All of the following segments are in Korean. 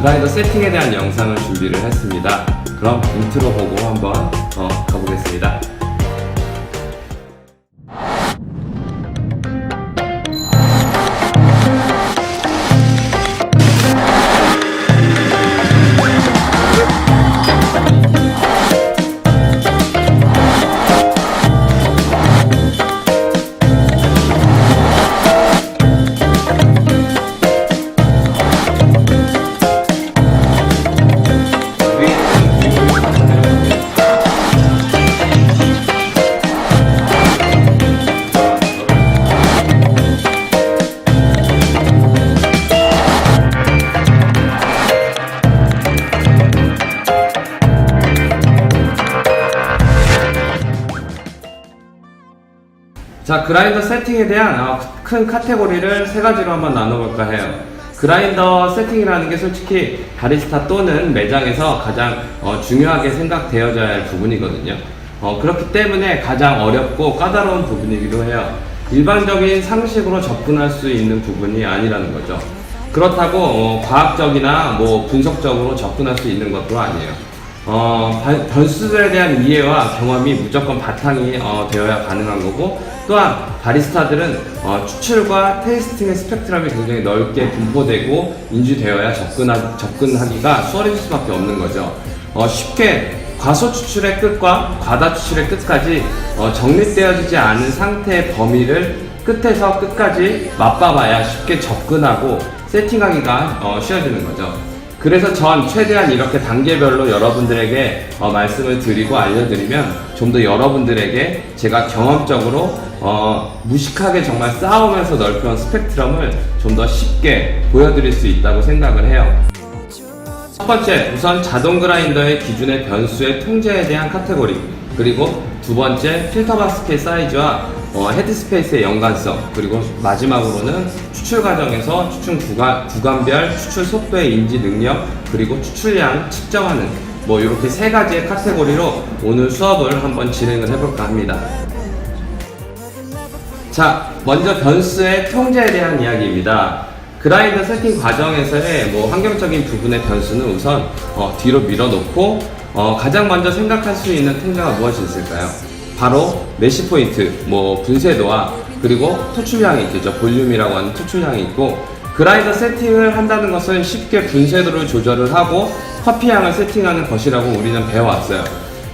그라인더 세팅에 대한 영상을 준비를 했습니다. 그럼 인트로 보고 한번 가보겠습니다. 자, 그라인더 세팅에 대한 큰 카테고리를 세 가지로 한번 나눠볼까 해요. 그라인더 세팅이라는 게 솔직히 바리스타 또는 매장에서 가장 중요하게 생각되어져야 할 부분이거든요. 그렇기 때문에 가장 어렵고 까다로운 부분이기도 해요. 일반적인 상식으로 접근할 수 있는 부분이 아니라는 거죠. 그렇다고 과학적이나 분석적으로 접근할 수 있는 것도 아니에요. 변수들에 대한 이해와 경험이 무조건 바탕이 되어야 가능한 거고, 또한 바리스타들은 추출과 테이스팅의 스펙트럼이 굉장히 넓게 분포되고 인지되어야 접근하기가 수월해질 수밖에 없는 거죠. 쉽게 과소 추출의 끝과 과다 추출의 끝까지 정립되어지지 않은 상태의 범위를 끝에서 끝까지 맛봐봐야 쉽게 접근하고 세팅하기가 쉬워지는 거죠. 그래서 전 최대한 이렇게 단계별로 여러분들에게 말씀을 드리고 알려드리면 좀 더 여러분들에게 제가 경험적으로 무식하게 정말 싸우면서 넓혀온 스펙트럼을 좀 더 쉽게 보여드릴 수 있다고 생각을 해요. 첫 번째, 우선 자동 그라인더의 기준의 변수의 통제에 대한 카테고리, 그리고 두 번째, 필터 바스켓 사이즈와 헤드 스페이스의 연관성, 그리고 마지막으로는 추출 과정에서 추출 구간별 추출 속도의 인지 능력, 그리고 추출량 측정하는 이렇게 세 가지의 카테고리로 오늘 수업을 한번 진행을 해볼까 합니다. 자, 먼저 변수의 통제에 대한 이야기입니다. 그라인더 세팅 과정에서의 환경적인 부분의 변수는 우선 뒤로 밀어놓고 가장 먼저 생각할 수 있는 통제가 무엇이 있을까요? 바로 메시 포인트, 분쇄도와 그리고 투출량이 있겠죠. 볼륨이라고 하는 투출량이 있고, 그라인더 세팅을 한다는 것은 쉽게 분쇄도를 조절을 하고 커피향을 세팅하는 것이라고 우리는 배워왔어요.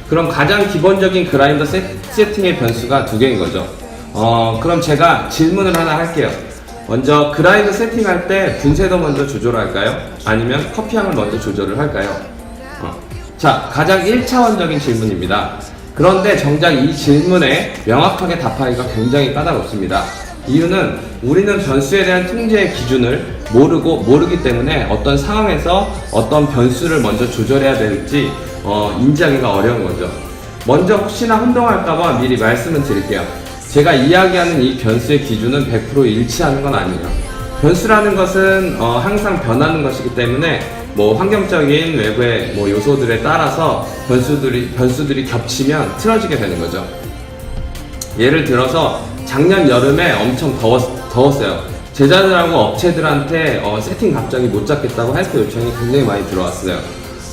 그럼 가장 기본적인 그라인더 세팅의 변수가 두 개인 거죠. 그럼 제가 질문을 하나 할게요. 먼저 그라인더 세팅할 때 분쇄도 먼저 조절할까요? 아니면 커피향을 먼저 조절을 할까요? 자, 가장 1차원적인 질문입니다. 그런데 정작 이 질문에 명확하게 답하기가 굉장히 까다롭습니다. 이유는 우리는 변수에 대한 통제의 기준을 모르기 때문에 어떤 상황에서 어떤 변수를 먼저 조절해야 될지 인지하기가 어려운 거죠. 먼저 혹시나 혼동할까봐 미리 말씀을 드릴게요. 제가 이야기하는 이 변수의 기준은 100% 일치하는 건 아니에요. 변수라는 것은 항상 변하는 것이기 때문에 환경적인 외부의 요소들에 따라서 변수들이 겹치면 틀어지게 되는 거죠. 예를 들어서 작년 여름에 엄청 더웠어요. 제자들하고 업체들한테 세팅 갑자기 못 잡겠다고 헬프 요청이 굉장히 많이 들어왔어요.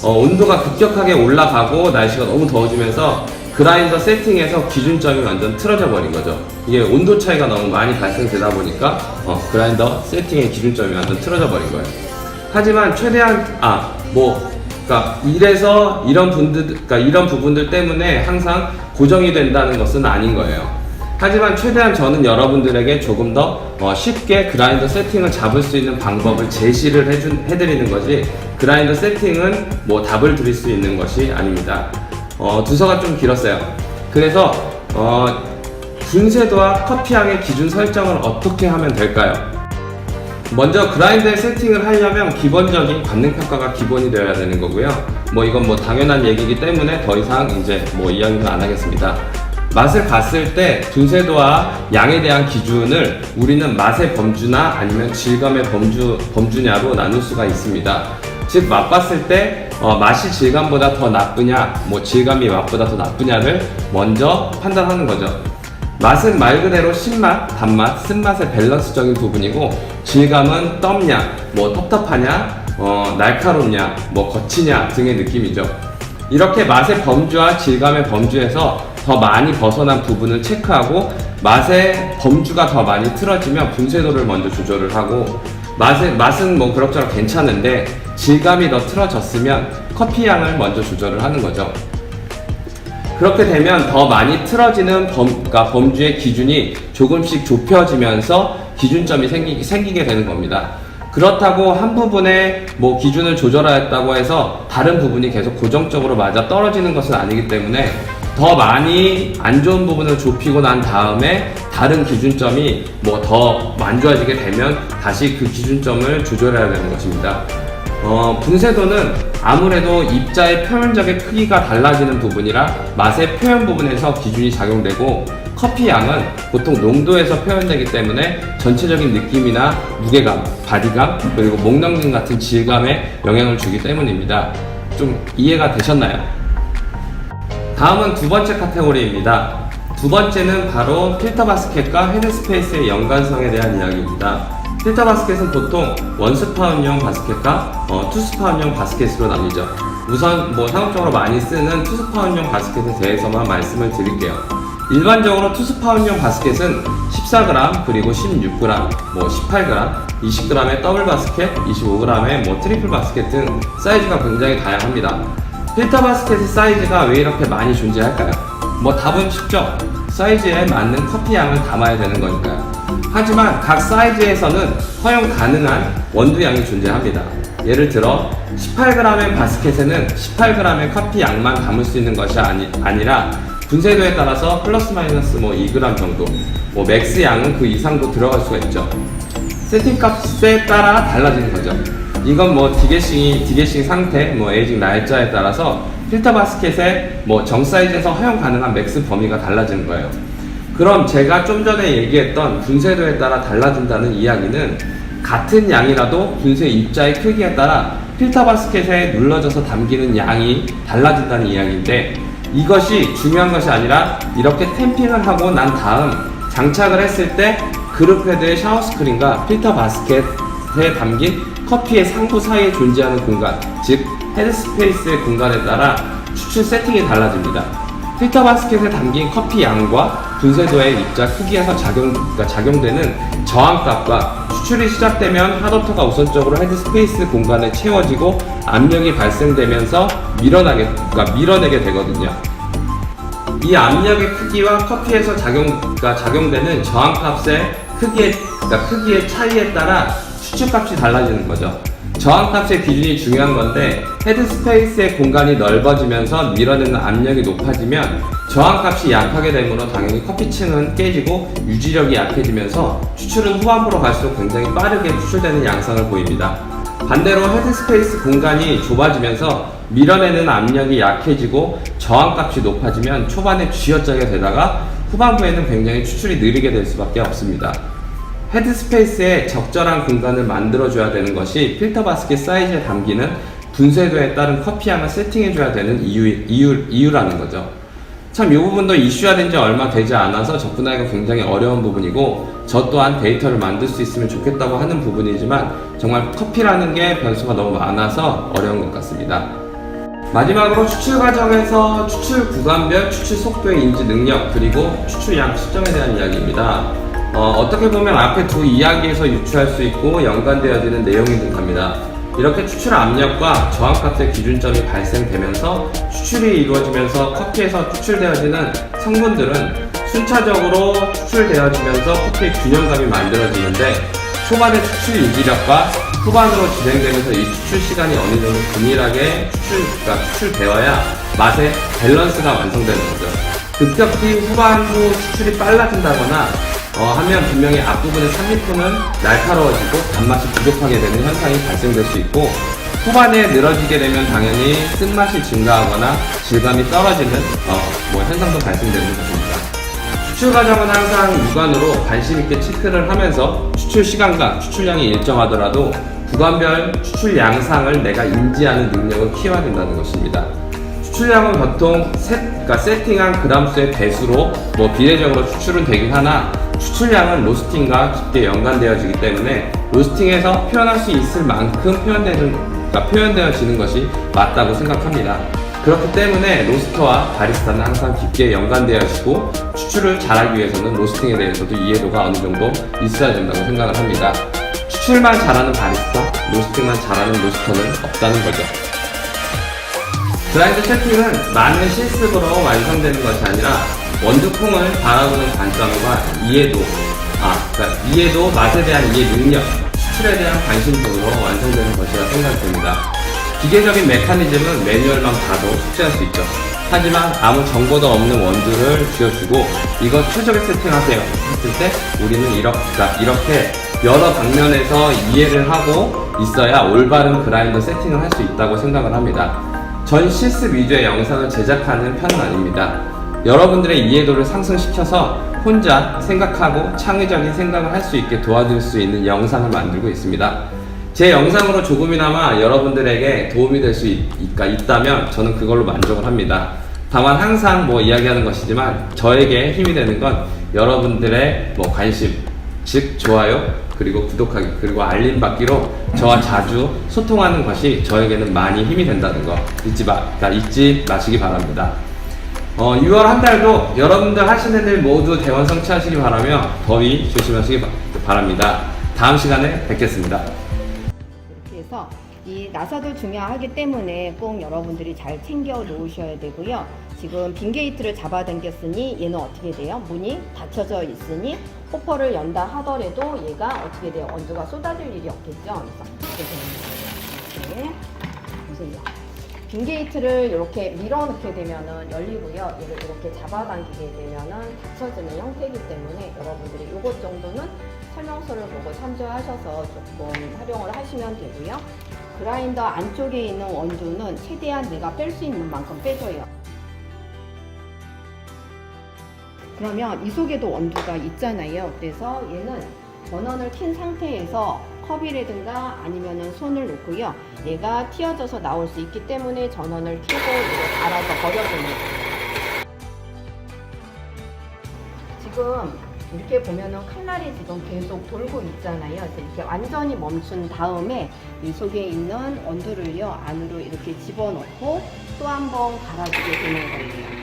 온도가 급격하게 올라가고 날씨가 너무 더워지면서 그라인더 세팅에서 기준점이 완전 틀어져 버린 거죠. 이게 온도 차이가 너무 많이 발생되다 보니까 그라인더 세팅의 기준점이 완전 틀어져 버린 거예요. 하지만 최대한 이래서 이런 부분들 때문에 항상 고정이 된다는 것은 아닌 거예요. 하지만 최대한 저는 여러분들에게 조금 더 쉽게 그라인더 세팅을 잡을 수 있는 방법을 제시를 해드리는 거지, 그라인더 세팅은 답을 드릴 수 있는 것이 아닙니다. 두서가 좀 길었어요. 그래서 분쇄도와 커피향의 기준 설정을 어떻게 하면 될까요? 먼저 그라인더에 세팅을 하려면 기본적인 관능평가가 기본이 되어야 되는 거고요. 이건 당연한 얘기이기 때문에 더 이상 이제 이야기는 안 하겠습니다. 맛을 봤을 때 분쇄도와 양에 대한 기준을 우리는 맛의 범주나 아니면 질감의 범주냐로 나눌 수가 있습니다. 즉, 맛봤을 때 맛이 질감보다 더 나쁘냐, 질감이 맛보다 더 나쁘냐를 먼저 판단하는 거죠. 맛은 말 그대로 신맛, 단맛, 쓴맛의 밸런스적인 부분이고, 질감은 떫냐, 텁텁하냐, 날카롭냐, 뭐 거치냐 등의 느낌이죠. 이렇게 맛의 범주와 질감의 범주에서 더 많이 벗어난 부분을 체크하고 맛의 범주가 더 많이 틀어지면 분쇄도를 먼저 조절을 하고 맛은 뭐 그럭저럭 괜찮은데 질감이 더 틀어졌으면 커피 향을 먼저 조절을 하는 거죠. 그렇게 되면 더 많이 틀어지는 범주의 기준이 조금씩 좁혀지면서 기준점이 생기게 되는 겁니다. 그렇다고 한 부분에 뭐 기준을 조절하였다고 해서 다른 부분이 계속 고정적으로 맞아 떨어지는 것은 아니기 때문에 더 많이 안 좋은 부분을 좁히고 난 다음에 다른 기준점이 뭐 더 안 좋아지게 되면 다시 그 기준점을 조절해야 되는 것입니다. 분쇄도는 아무래도 입자의 표면적의 크기가 달라지는 부분이라 맛의 표현 부분에서 기준이 작용되고 커피 양은 보통 농도에서 표현되기 때문에 전체적인 느낌이나 무게감, 바디감, 그리고 목 넘김 같은 질감에 영향을 주기 때문입니다. 좀 이해가 되셨나요? 다음은 두 번째 카테고리입니다. 두 번째는 바로 필터 바스켓과 헤드스페이스의 연관성에 대한 이야기입니다. 필터 바스켓은 보통 원스파운용 바스켓과 투스파운용 바스켓으로 나뉘죠. 우선 뭐 상업적으로 많이 쓰는 투스파운용 바스켓에 대해서만 말씀을 드릴게요. 일반적으로 투스파운용 바스켓은 14g, 그리고 16g, 뭐 18g, 20g의 더블 바스켓, 25g의 뭐 트리플 바스켓 등 사이즈가 굉장히 다양합니다. 필터 바스켓의 사이즈가 왜 이렇게 많이 존재할까요? 뭐 답은 쉽죠. 사이즈에 맞는 커피 양을 담아야 되는 거니까요. 하지만 각 사이즈에서는 허용 가능한 원두량이 존재합니다. 예를 들어 18g의 바스켓에는 18g의 커피 양만 담을 수 있는 것이 아니라 분쇄도에 따라서 플러스 마이너스 뭐 2g 정도, 뭐 맥스 양은 그 이상도 들어갈 수가 있죠. 세팅 값에 따라 달라지는 거죠. 이건 뭐 디게싱 상태, 뭐 에이징 날짜에 따라서 필터 바스켓의 뭐 정 사이즈에서 허용 가능한 맥스 범위가 달라지는 거예요. 그럼 제가 좀 전에 얘기했던 분쇄도에 따라 달라진다는 이야기는 같은 양이라도 분쇄 입자의 크기에 따라 필터 바스켓에 눌러져서 담기는 양이 달라진다는 이야기인데, 이것이 중요한 것이 아니라 이렇게 탬핑을 하고 난 다음 장착을 했을 때 그룹 헤드의 샤워 스크린과 필터 바스켓에 담긴 커피의 상부 사이에 존재하는 공간, 즉 헤드스페이스의 공간에 따라 추출 세팅이 달라집니다. 필터 바스켓에 담긴 커피 양과 분쇄도의 입자 크기에서 작용되는 저항값과 추출이 시작되면 핫워터가 우선적으로 헤드스페이스 공간에 채워지고 압력이 발생되면서 밀어내게 되거든요. 이 압력의 크기와 커피에서 작용되는 저항값의 크기의 차이에 따라 추출값이 달라지는 거죠. 저항값의 기준이 중요한 건데, 헤드스페이스의 공간이 넓어지면서 밀어내는 압력이 높아지면 저항값이 약하게 되므로 당연히 커피층은 깨지고 유지력이 약해지면서 추출은 후반부로 갈수록 굉장히 빠르게 추출되는 양상을 보입니다. 반대로 헤드스페이스 공간이 좁아지면서 밀어내는 압력이 약해지고 저항값이 높아지면 초반에 쥐어짜게 되다가 후반부에는 굉장히 추출이 느리게 될 수밖에 없습니다. 헤드스페이스에 적절한 공간을 만들어줘야 되는 것이 필터 바스켓 사이즈에 담기는 분쇄도에 따른 커피향을 세팅해줘야 되는 이유라는 거죠. 참 이 부분도 이슈화된 지 얼마 되지 않아서 접근하기가 굉장히 어려운 부분이고, 저 또한 데이터를 만들 수 있으면 좋겠다고 하는 부분이지만 정말 커피라는 게 변수가 너무 많아서 어려운 것 같습니다. 마지막으로 추출 과정에서 추출 구간별 추출 속도의 인지 능력, 그리고 추출량 측정에 대한 이야기입니다. 어떻게 보면 앞에 두 이야기에서 유추할 수 있고 연관되어지는 내용이 듯합니다. 이렇게 추출 압력과 저항값의 기준점이 발생되면서 추출이 이루어지면서 커피에서 추출되어지는 성분들은 순차적으로 추출되어지면서 커피의 균형감이 만들어지는데, 초반의 추출 유지력과 후반으로 진행되면서 이 추출 시간이 어느 정도 균일하게 추출되어야 맛의 밸런스가 완성되는 거죠. 급격히 후반부 추출이 빨라진다거나 하면 분명히 앞부분의 산미품은 날카로워지고 단맛이 부족하게 되는 현상이 발생될 수 있고, 후반에 늘어지게 되면 당연히 쓴맛이 증가하거나 질감이 떨어지는 현상도 발생되는 것입니다. 추출 과정은 항상 육안으로 관심 있게 체크를 하면서 추출 시간과 추출량이 일정하더라도 구간별 추출 양상을 내가 인지하는 능력을 키워야 된다는 것입니다. 추출량은 보통 세팅한 그람수의 배수로 비례적으로 추출은 되긴 하나, 추출량은 로스팅과 깊게 연관되어지기 때문에 로스팅에서 표현할 수 있을 만큼 표현되어지는 것이 맞다고 생각합니다. 그렇기 때문에 로스터와 바리스타는 항상 깊게 연관되어 있고 추출을 잘하기 위해서는 로스팅에 대해서도 이해도가 어느 정도 있어야 된다고 생각을 합니다. 추출만 잘하는 바리스타, 로스팅만 잘하는 로스터는 없다는 거죠. 그라인더 세팅은 많은 실습으로 완성되는 것이 아니라 원두콩을 바라보는 관점과 이해도, 맛에 대한 이해 능력, 추출에 대한 관심 등으로 완성되는 것이라 생각됩니다. 기계적인 메커니즘은 매뉴얼만 봐도 숙지할 수 있죠. 하지만 아무 정보도 없는 원두를 쥐어주고 이거 최적의 세팅하세요 했을 때 우리는 이렇게 여러 방면에서 이해를 하고 있어야 올바른 그라인더 세팅을 할 수 있다고 생각을 합니다. 전 실습 위주의 영상을 제작하는 편은 아닙니다. 여러분들의 이해도를 상승시켜서 혼자 생각하고 창의적인 생각을 할 수 있게 도와드릴 수 있는 영상을 만들고 있습니다. 제 영상으로 조금이나마 여러분들에게 도움이 될 수 있다면 저는 그걸로 만족을 합니다. 다만 항상 이야기하는 것이지만 저에게 힘이 되는 건 여러분들의 관심, 즉 좋아요, 그리고 구독하기, 그리고 알림 받기로 저와 자주 소통하는 것이 저에게는 많이 힘이 된다는 거 잊지 마시기 바랍니다. 6월 한 달도 여러분들 하시는 일 모두 대원 성취하시기 바라며 더위 조심하시기 바랍니다. 다음 시간에 뵙겠습니다. 이렇게 해서 이 나사도 중요하기 때문에 꼭 여러분들이 잘 챙겨 놓으셔야 되고요. 지금 빈 게이트를 잡아당겼으니 얘는 어떻게 돼요? 문이 닫혀져 있으니 호퍼를 연다 하더라도 얘가 어떻게 돼요? 원두가 쏟아질 일이 없겠죠? 그래서 이렇게 보세요. 빈 게이트를 이렇게 밀어넣게 되면은 열리고요. 얘를 이렇게 잡아당기게 되면은 닫혀지는 형태이기 때문에 여러분들이 이것 정도는 설명서를 보고 참조하셔서 조금 활용을 하시면 되고요. 그라인더 안쪽에 있는 원두는 최대한 내가 뺄 수 있는 만큼 빼줘요. 그러면 이 속에도 원두가 있잖아요. 그래서 얘는 전원을 킨 상태에서 컵이라든가 아니면은 손을 놓고요. 얘가 튀어져서 나올 수 있기 때문에 전원을 켜고 이렇게 알아서 버려주는 거예요. 지금 이렇게 보면은 칼날이 지금 계속 돌고 있잖아요. 그래서 이렇게 완전히 멈춘 다음에 이 속에 있는 원두를요 안으로 이렇게 집어넣고 또 한 번 갈아주게 되는 거예요.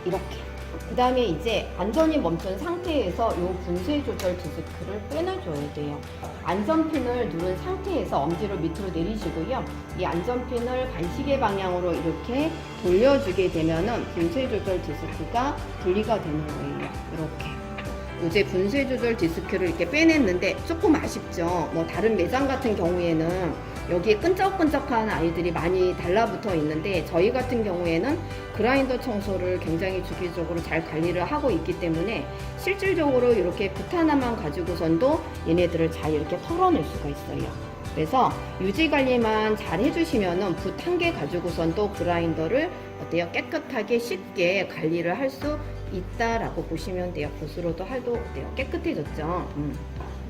이렇게. 그 다음에 이제 완전히 멈춘 상태에서 이 분쇄 조절 디스크를 빼내줘야 돼요. 안전핀을 누른 상태에서 엄지를 밑으로 내리시고요. 이 안전핀을 반시계 방향으로 이렇게 돌려주게 되면은 분쇄 조절 디스크가 분리가 되는 거예요. 이렇게. 이제 분쇄 조절 디스크를 이렇게 빼냈는데 조금 아쉽죠. 다른 매장 같은 경우에는 여기에 끈적끈적한 아이들이 많이 달라붙어 있는데 저희 같은 경우에는 그라인더 청소를 굉장히 주기적으로 잘 관리를 하고 있기 때문에 실질적으로 이렇게 붓 하나만 가지고선도 얘네들을 잘 이렇게 털어낼 수가 있어요. 그래서 유지 관리만 잘 해주시면은 붓 한 개 가지고선도 그라인더를 어때요? 깨끗하게 쉽게 관리를 할 수 있다라고 보시면 돼요. 붓으로도 해도 어때요? 깨끗해졌죠.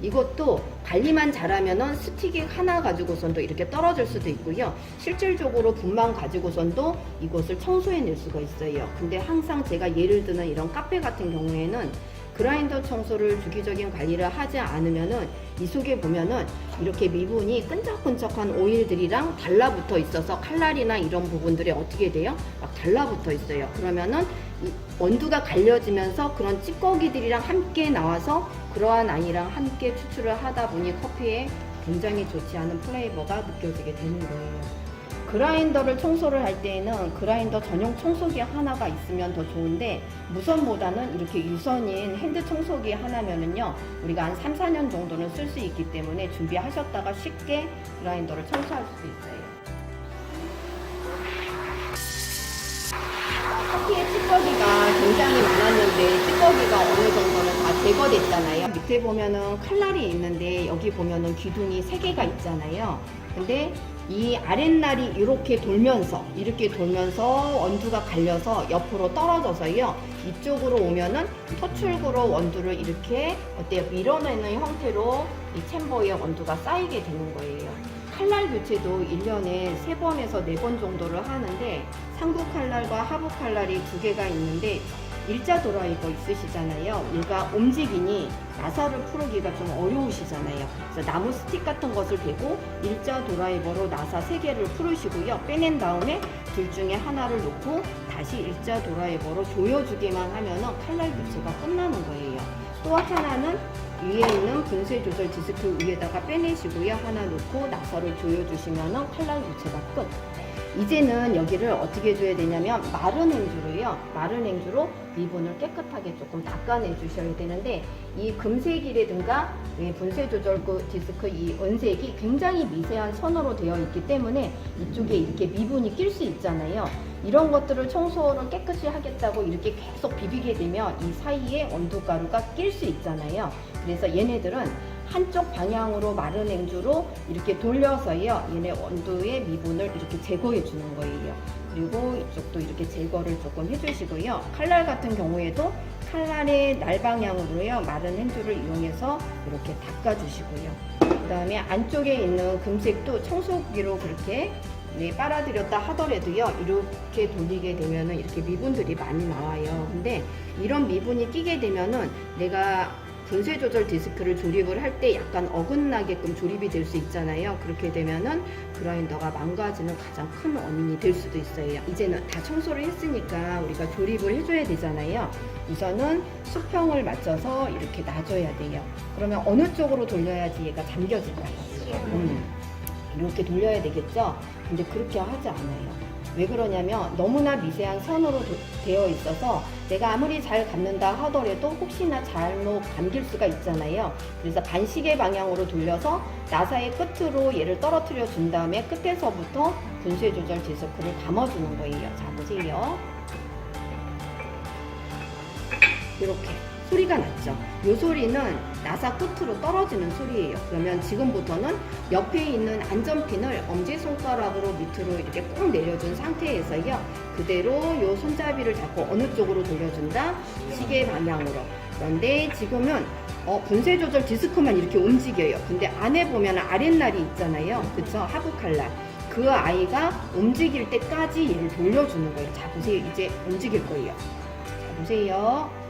이것도 관리만 잘하면은 스틱이 하나 가지고선도 이렇게 떨어질 수도 있고요. 실질적으로 붓만 가지고선도 이것을 청소해낼 수가 있어요. 근데 항상 제가 예를 드는 이런 카페 같은 경우에는 그라인더 청소를 주기적인 관리를 하지 않으면은 이 속에 보면은 이렇게 미분이 끈적끈적한 오일들이랑 달라붙어 있어서 칼날이나 이런 부분들이 어떻게 돼요? 막 달라붙어 있어요. 그러면은 이 원두가 갈려지면서 그런 찌꺼기들이랑 함께 나와서 그러한 아이랑 함께 추출을 하다 보니 커피에 굉장히 좋지 않은 플레이버가 느껴지게 되는 거예요. 그라인더를 청소를 할 때에는 그라인더 전용 청소기 하나가 있으면 더 좋은데 무선보다는 이렇게 유선인 핸드 청소기 하나면은요 우리가 한 3, 4년 정도는 쓸 수 있기 때문에 준비하셨다가 쉽게 그라인더를 청소할 수 있어요. 커피에 찌꺼기가 굉장히 많았는데 찌꺼기가 어느 정도는 다 제거됐잖아요. 밑에 보면은 칼날이 있는데 여기 보면은 기둥이 3개가 있잖아요. 근데 이 아랫날이 이렇게 돌면서 원두가 갈려서 옆으로 떨어져서요 이쪽으로 오면은 토출구로 원두를 이렇게 어때요? 밀어내는 형태로 이 챔버에 원두가 쌓이게 되는 거예요. 칼날 교체도 1년에 3번에서 4번 정도를 하는데 상부 칼날과 하부 칼날이 2개가 있는데 일자 드라이버 있으시잖아요. 얘가 움직이니 나사를 풀기가 좀 어려우시잖아요. 그래서 나무 스틱 같은 것을 대고 일자 드라이버로 나사 3개를 풀으시고요. 빼낸 다음에 둘 중에 하나를 놓고 다시 일자 드라이버로 조여주기만 하면은 칼날 교체가 끝나는 거예요. 또 하나는 위에 있는 분쇄 조절 디스크 위에다가 빼내시고요. 하나 놓고 나사를 조여주시면은 칼날 교체가 끝. 이제는 여기를 어떻게 해줘야 되냐면 마른 행주로요. 마른 행주로 미분을 깨끗하게 조금 닦아내 주셔야 되는데 이 금색이라든가 분쇄 조절 디스크 이 은색이 굉장히 미세한 선으로 되어 있기 때문에 이쪽에 이렇게 미분이 낄 수 있잖아요. 이런 것들을 청소를 깨끗이 하겠다고 이렇게 계속 비비게 되면 이 사이에 원두가루가 낄 수 있잖아요. 그래서 얘네들은 한쪽 방향으로 마른 행주로 이렇게 돌려서요. 얘네 원두의 미분을 이렇게 제거해 주는 거예요. 그리고 이쪽도 이렇게 제거를 조금 해주시고요. 칼날 같은 경우에도 칼날의 날 방향으로요. 마른 행주를 이용해서 이렇게 닦아주시고요. 그 다음에 안쪽에 있는 금색도 청소기로 그렇게 빨아들였다 하더라도요. 이렇게 돌리게 되면은 이렇게 미분들이 많이 나와요. 근데 이런 미분이 끼게 되면은 내가 분쇄 조절 디스크를 조립을 할 때 약간 어긋나게끔 조립이 될 수 있잖아요. 그렇게 되면은 그라인더가 망가지는 가장 큰 원인이 될 수도 있어요. 이제는 다 청소를 했으니까 우리가 조립을 해줘야 되잖아요. 우선은 수평을 맞춰서 이렇게 놔줘야 돼요. 그러면 어느 쪽으로 돌려야지 얘가 잠겨질까요? 이렇게 돌려야 되겠죠? 근데 그렇게 하지 않아요. 왜 그러냐면 너무나 미세한 선으로 되어 있어서 내가 아무리 잘 감는다 하더라도 혹시나 잘못 감길 수가 있잖아요. 그래서 반시계 방향으로 돌려서 나사의 끝으로 얘를 떨어뜨려 준 다음에 끝에서부터 분쇄 조절 디스크를 감아주는 거예요. 자, 보세요. 이렇게 소리가 났죠. 이 소리는 나사 끝으로 떨어지는 소리예요. 그러면 지금부터는 옆에 있는 안전핀을 엄지손가락으로 밑으로 이렇게 꾹 내려준 상태에서요. 그대로 이 손잡이를 잡고 어느 쪽으로 돌려준다? 시계 방향으로. 그런데 지금은 분쇄 조절 디스크만 이렇게 움직여요. 근데 안에 보면 아랫날이 있잖아요. 그쵸? 하부 칼날. 그 아이가 움직일 때까지 얘를 돌려주는 거예요. 자, 보세요. 이제 움직일 거예요. 자, 보세요.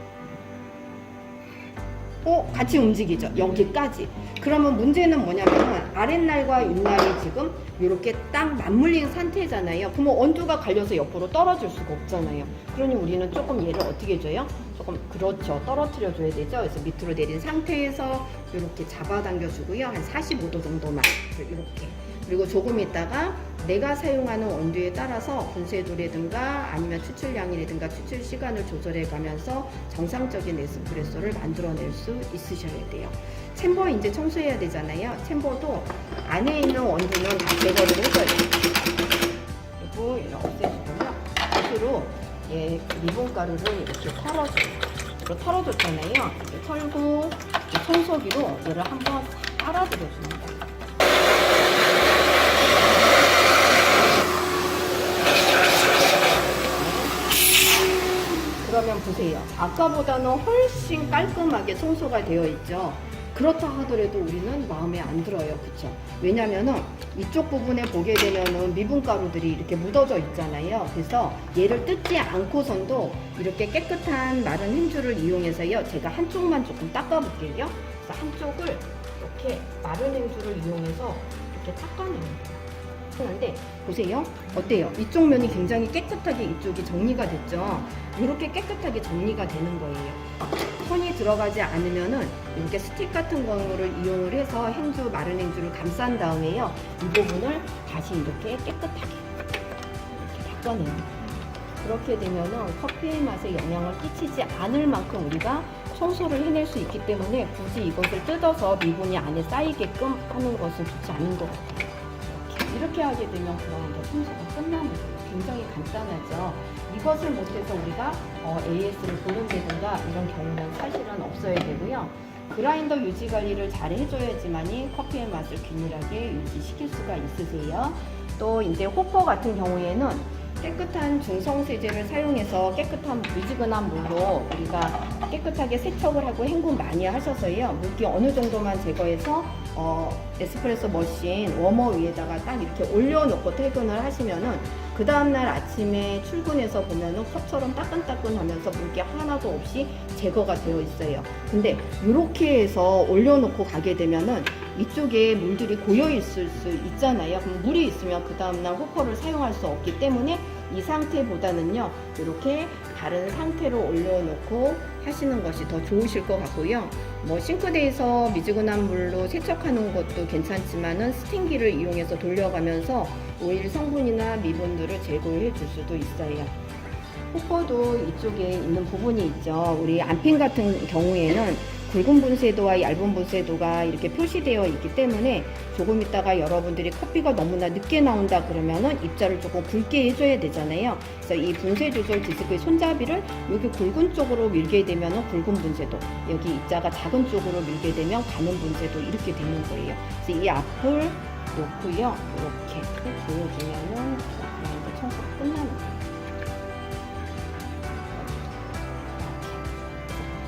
같이 움직이죠. 여기까지. 그러면 문제는 뭐냐면 아랫날과 윗날이 지금 이렇게 딱 맞물린 상태잖아요. 그러면 원두가 갈려서 옆으로 떨어질 수가 없잖아요. 그러니 우리는 조금 얘를 어떻게 해줘요? 조금 그렇죠. 떨어뜨려 줘야 되죠. 그래서 밑으로 내린 상태에서 이렇게 잡아당겨 주고요. 한 45도 정도만 이렇게. 그리고 조금 있다가 내가 사용하는 원두에 따라서 분쇄도라든가 아니면 추출량이라든가 추출 시간을 조절해 가면서 정상적인 에스프레소를 만들어낼 수 있으셔야 돼요. 챔버 이제 청소해야 되잖아요. 챔버도 안에 있는 원두는 다 제거를 해줘야 돼요. 그리고 이렇게 없애주고요. 붓으로 미분가루를 이렇게 털어줘요. 이렇게 털어줬잖아요. 이렇게 털고 청소기로 얘를 한번 싹 빨아들여주는 거예요. 그러면 보세요. 아까보다는 훨씬 깔끔하게 청소가 되어 있죠. 그렇다 하더라도 우리는 마음에 안 들어요. 그쵸? 왜냐면은 이쪽 부분에 보게 되면은 미분가루들이 이렇게 묻어져 있잖아요. 그래서 얘를 뜯지 않고선도 이렇게 깨끗한 마른 행주를 이용해서요. 제가 한쪽만 조금 닦아볼게요. 그래서 한쪽을 이렇게 마른 행주를 이용해서 이렇게 닦아내는 거예요. 하는데 보세요. 어때요? 이쪽 면이 굉장히 깨끗하게 이쪽이 정리가 됐죠. 이렇게 깨끗하게 정리가 되는 거예요. 손이 들어가지 않으면은 이렇게 스틱 같은 거를 이용을 해서 행주, 마른 행주를 감싼 다음에요. 이 부분을 다시 이렇게 깨끗하게 이렇게 닦아내는 거예요. 그렇게 되면은 커피의 맛에 영향을 끼치지 않을 만큼 우리가 청소를 해낼 수 있기 때문에 굳이 이것을 뜯어서 미분이 안에 쌓이게끔 하는 것은 좋지 않은 것 같아요. 이렇게 하게 되면 그라인더 청소가 끝나는 거예요. 굉장히 간단하죠. 이것을 못해서 우리가 AS를 고른다든가 이런 경우는 사실은 없어야 되고요. 그라인더 유지 관리를 잘 해줘야지만이 커피의 맛을 균일하게 유지시킬 수가 있으세요. 또 이제 호퍼 같은 경우에는 깨끗한 중성세제를 사용해서 깨끗한 미지근한 물로 우리가 깨끗하게 세척을 하고 헹굼 많이 하셔서요. 물기 어느 정도만 제거해서 에스프레소 머신 워머 위에다가 딱 이렇게 올려놓고 퇴근을 하시면은 그 다음날 아침에 출근해서 보면은 컵처럼 따끈따끈하면서 물기 하나도 없이 제거가 되어 있어요. 근데 이렇게 해서 올려놓고 가게 되면은 이쪽에 물들이 고여 있을 수 있잖아요. 그럼 물이 있으면 그 다음날 호퍼를 사용할 수 없기 때문에 이 상태보다는요, 이렇게 다른 상태로 올려놓고 하시는 것이 더 좋으실 것 같고요. 뭐 싱크대에서 미지근한 물로 세척하는 것도 괜찮지만은 스팀기를 이용해서 돌려가면서 오일 성분이나 미분들을 제거해 줄 수도 있어요. 호퍼도 이쪽에 있는 부분이 있죠. 우리 안핀 같은 경우에는 굵은 분쇄도와 얇은 분쇄도가 이렇게 표시되어 있기 때문에 조금 있다가 여러분들이 커피가 너무나 늦게 나온다 그러면은 입자를 조금 굵게 해줘야 되잖아요. 그래서 이 분쇄 조절 디스크의 손잡이를 여기 굵은 쪽으로 밀게 되면은 굵은 분쇄도, 여기 입자가 작은 쪽으로 밀게 되면 가는 분쇄도 이렇게 되는 거예요. 그래서 이 앞을 놓고요, 이렇게 보여주면은 그라인더 청소가 끝나는 거예요.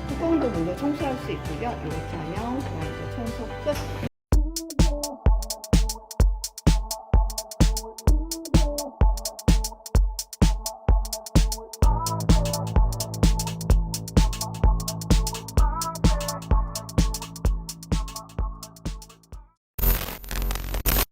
뚜껑도 물로 청소할 수 있고요. 이렇게 하면 그라인더 청소 끝.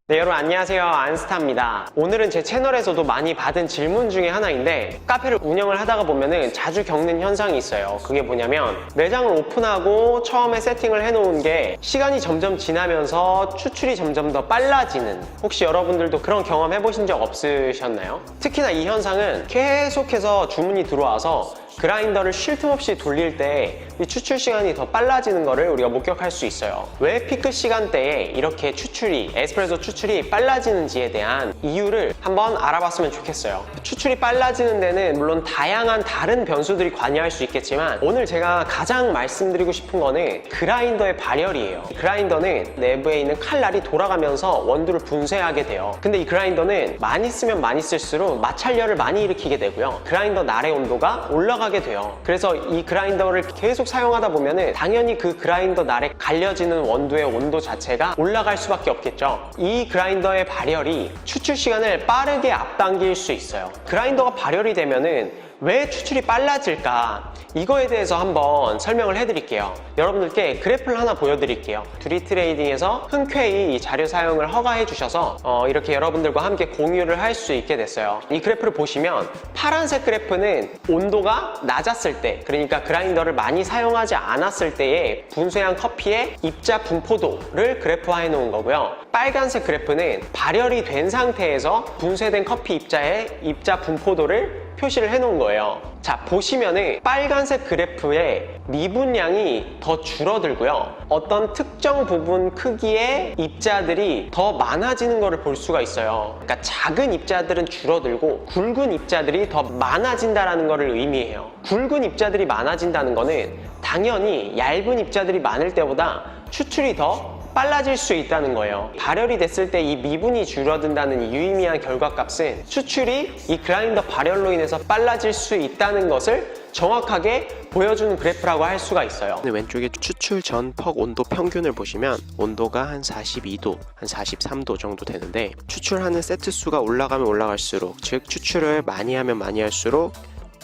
네, 여러분 안녕하세요. 안스타입니다. 오늘은 제 채널에서도 많이 받은 질문 중에 하나인데, 카페를 운영을 하다가 보면은 자주 겪는 현상이 있어요. 그게 뭐냐면 매장을 오픈하고 처음에 세팅을 해놓은 게 시간이 점점 지나면서 추출이 점점 더 빨라지는, 혹시 여러분들도 그런 경험 해보신 적 없으셨나요? 특히나 이 현상은 계속해서 주문이 들어와서 그라인더를 쉴 틈 없이 돌릴 때 이 추출 시간이 더 빨라지는 것을 우리가 목격할 수 있어요. 왜 피크 시간대에 이렇게 에스프레소 추출이 빨라지는지에 대한 이유를 한번 알아봤으면 좋겠어요. 추출이 빨라지는 데는 물론 다양한 다른 변수들이 관여할 수 있겠지만, 오늘 제가 가장 말씀드리고 싶은 거는 그라인더의 발열이에요. 그라인더는 내부에 있는 칼날이 돌아가면서 원두를 분쇄하게 돼요. 근데 이 그라인더는 많이 쓰면 많이 쓸수록 마찰열을 많이 일으키게 되고요, 그라인더 날의 온도가 올라가게 돼요. 그래서 이 그라인더를 계속 사용하다 보면은 당연히 그 그라인더 날에 갈려지는 원두의 온도 자체가 올라갈 수밖에 없겠죠. 이 그라인더의 발열이 추출 시간을 빠르게 앞당길 수 있어요. 그라인더가 발열이 되면은 왜 추출이 빨라질까? 이거에 대해서 한번 설명을 해드릴게요. 여러분들께 그래프를 하나 보여드릴게요. 두리트레이딩에서 흔쾌히 이 자료 사용을 허가해 주셔서 이렇게 여러분들과 함께 공유를 할 수 있게 됐어요. 이 그래프를 보시면 파란색 그래프는 온도가 낮았을 때, 그러니까 그라인더를 많이 사용하지 않았을 때의 분쇄한 커피의 입자 분포도를 그래프화해 놓은 거고요. 빨간색 그래프는 발열이 된 상태에서 분쇄된 커피 입자의 입자 분포도를 표시를 해 놓은 거예요. 자, 보시면은 빨간색 그래프의 미분량이 더 줄어들고요, 어떤 특정 부분 크기의 입자들이 더 많아지는 것을 볼 수가 있어요. 그러니까 작은 입자들은 줄어들고 굵은 입자들이 더 많아진다는 것을 의미해요. 굵은 입자들이 많아진다는 거는 당연히 얇은 입자들이 많을 때보다 추출이 더 빨라질 수 있다는 거예요. 발열이 됐을 때 이 미분이 줄어든다는 이 유의미한 결과값은 추출이 이 그라인더 발열로 인해서 빨라질 수 있다는 것을 정확하게 보여주는 그래프라고 할 수가 있어요. 왼쪽에 추출 전 퍽 온도 평균을 보시면 온도가 한 42도, 한 43도 정도 되는데, 추출하는 세트 수가 올라가면 올라갈수록, 즉 추출을 많이 하면 많이 할수록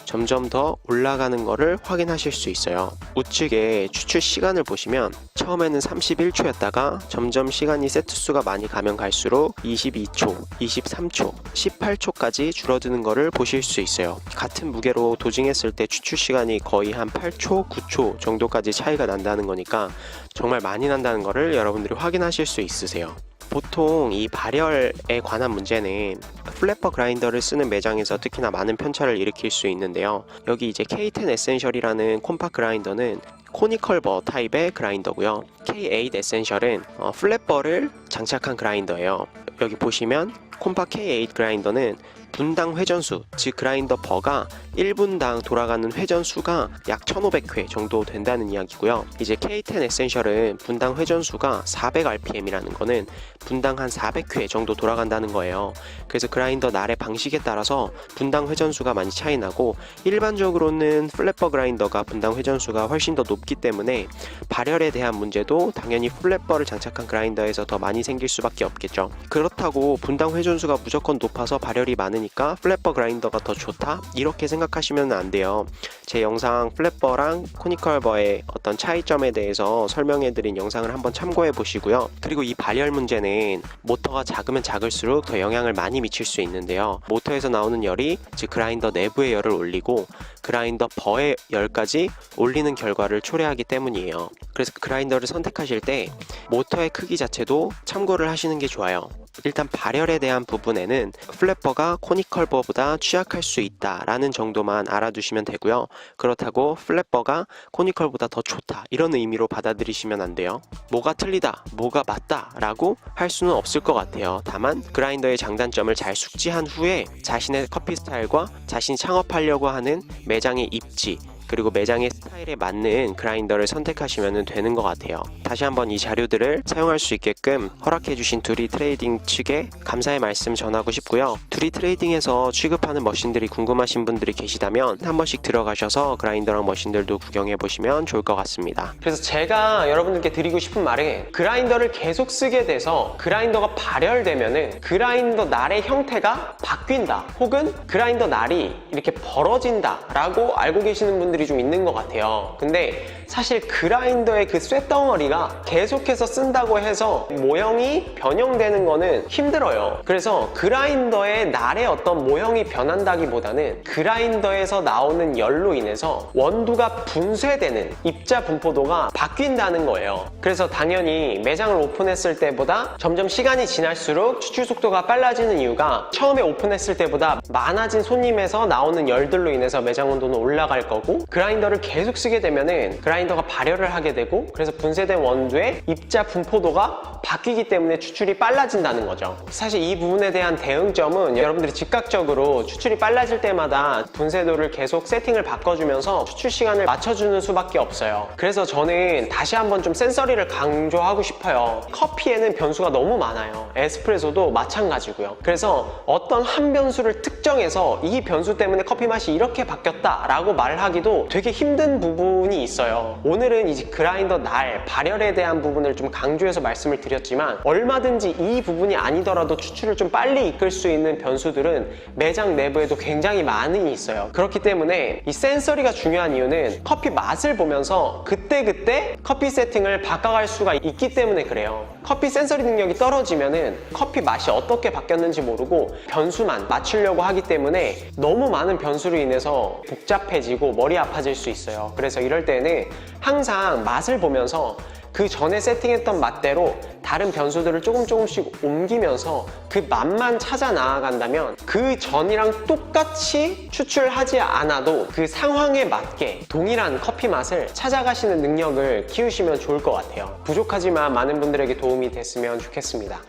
점점 더 올라가는 것을 확인하실 수 있어요. 우측에 추출 시간을 보시면 처음에는 31초였다가 점점 시간이 세트 수가 많이 가면 갈수록 22초, 23초, 18초까지 줄어드는 것을 보실 수 있어요. 같은 무게로 도징했을 때 추출 시간이 거의 한 8초, 9초 정도까지 차이가 난다는 거니까 정말 많이 난다는 것을 여러분들이 확인하실 수 있으세요. 보통 이 발열에 관한 문제는 플래퍼 그라인더를 쓰는 매장에서 특히나 많은 편차를 일으킬 수 있는데요. 여기 이제 K10 에센셜이라는 콤팍 그라인더는 코니컬 버 타입의 그라인더고요. K8 에센셜은 플랫버를 장착한 그라인더예요. 여기 보시면 콤팍 K8 그라인더는 분당 회전수, 즉 그라인더 버가 1분당 돌아가는 회전수가 약 1500회 정도 된다는 이야기고요. 이제 K10 에센셜은 분당 회전수가 400rpm이라는 거는 분당 한 400회 정도 돌아간다는 거예요. 그래서 그라인더 날의 방식에 따라서 분당 회전수가 많이 차이 나고, 일반적으로는 플랫버 그라인더가 분당 회전수가 훨씬 더 높기 때문에 발열에 대한 문제도 당연히 플랫버를 장착한 그라인더에서 더 많이 생길 수밖에 없겠죠. 그렇다고 분당 회전수가 무조건 높아서 발열이 많으니까 플랫버 그라인더가 더 좋다? 이렇게 생각하시면 안 돼요. 제 영상 플랫버랑 코니컬버의 어떤 차이점에 대해서 설명해드린 영상을 한번 참고해 보시고요. 그리고 이 발열 문제는 모터가 작으면 작을수록 더 영향을 많이 미칠 수 있는데요. 모터에서 나오는 열이 즉 그라인더 내부의 열을 올리고 그라인더 버의 열까지 올리는 결과를 초래하기 때문이에요. 그래서 그라인더를 선택하실 때 모터의 크기 자체도 참고를 하시는 게 좋아요. 일단 발열에 대한 부분에는 플랫버가 코니컬버보다 취약할 수 있다라는 정도만 알아두시면 되고요. 그렇다고 플랫버가 코니컬보다 더 좋다 이런 의미로 받아들이시면 안 돼요. 뭐가 틀리다, 뭐가 맞다 라고 할 수는 없을 것 같아요. 다만 그라인더의 장단점을 잘 숙지한 후에 자신의 커피 스타일과 자신이 창업하려고 하는 매장의 입지 그리고 매장의 스타일에 맞는 그라인더를 선택하시면 되는 것 같아요. 다시 한번 이 자료들을 사용할 수 있게끔 허락해주신 두리 트레이딩 측에 감사의 말씀 전하고 싶고요. 두리 트레이딩에서 취급하는 머신들이 궁금하신 분들이 계시다면 한 번씩 들어가셔서 그라인더랑 머신들도 구경해 보시면 좋을 것 같습니다. 그래서 제가 여러분들께 드리고 싶은 말은 그라인더를 계속 쓰게 돼서 그라인더가 발열되면은 그라인더 날의 형태가 바뀐다 혹은 그라인더 날이 이렇게 벌어진다 라고 알고 계시는 분들이 좀 있는 것 같아요. 근데 사실 그라인더의 그 쇳덩어리가 계속해서 쓴다고 해서 모형이 변형되는 거는 힘들어요. 그래서 그라인더의 날의 어떤 모형이 변한다기보다는 그라인더에서 나오는 열로 인해서 원두가 분쇄되는 입자 분포도가 바뀐다는 거예요. 그래서 당연히 매장을 오픈했을 때보다 점점 시간이 지날수록 추출 속도가 빨라지는 이유가 처음에 오픈했을 때보다 많아진 손님에서 나오는 열들로 인해서 매장 온도는 올라갈 거고, 그라인더를 계속 쓰게 되면은 그라인더가 발열을 하게 되고, 그래서 분쇄된 원두의 입자 분포도가 바뀌기 때문에 추출이 빨라진다는 거죠. 사실 이 부분에 대한 대응점은 여러분들이 즉각적으로 추출이 빨라질 때마다 분쇄도를 계속 세팅을 바꿔주면서 추출 시간을 맞춰주는 수밖에 없어요. 그래서 저는 다시 한번 좀 센서리를 강조하고 싶어요. 커피에는 변수가 너무 많아요. 에스프레소도 마찬가지고요. 그래서 어떤 한 변수를 특정해서 이 변수 때문에 커피 맛이 이렇게 바뀌었다 라고 말하기도 되게 힘든 부분이 있어요. 오늘은 이제 그라인더 날, 발열에 대한 부분을 좀 강조해서 말씀을 드렸지만, 얼마든지 이 부분이 아니더라도 추출을 좀 빨리 이끌 수 있는 변수들은 매장 내부에도 굉장히 많이 있어요. 그렇기 때문에 이 센서리가 중요한 이유는 커피 맛을 보면서 그때그때 커피 세팅을 바꿔갈 수가 있기 때문에 그래요. 커피 센서리 능력이 떨어지면은 커피 맛이 어떻게 바뀌었는지 모르고 변수만 맞추려고 하기 때문에 너무 많은 변수로 인해서 복잡해지고 머리 아파질 수 있어요. 그래서 이럴 때는 항상 맛을 보면서 그 전에 세팅했던 맛대로 다른 변수들을 조금씩 옮기면서 그 맛만 찾아 나아간다면 그 전이랑 똑같이 추출하지 않아도 그 상황에 맞게 동일한 커피 맛을 찾아가시는 능력을 키우시면 좋을 것 같아요. 부족하지만 많은 분들에게 도움이 됐으면 좋겠습니다.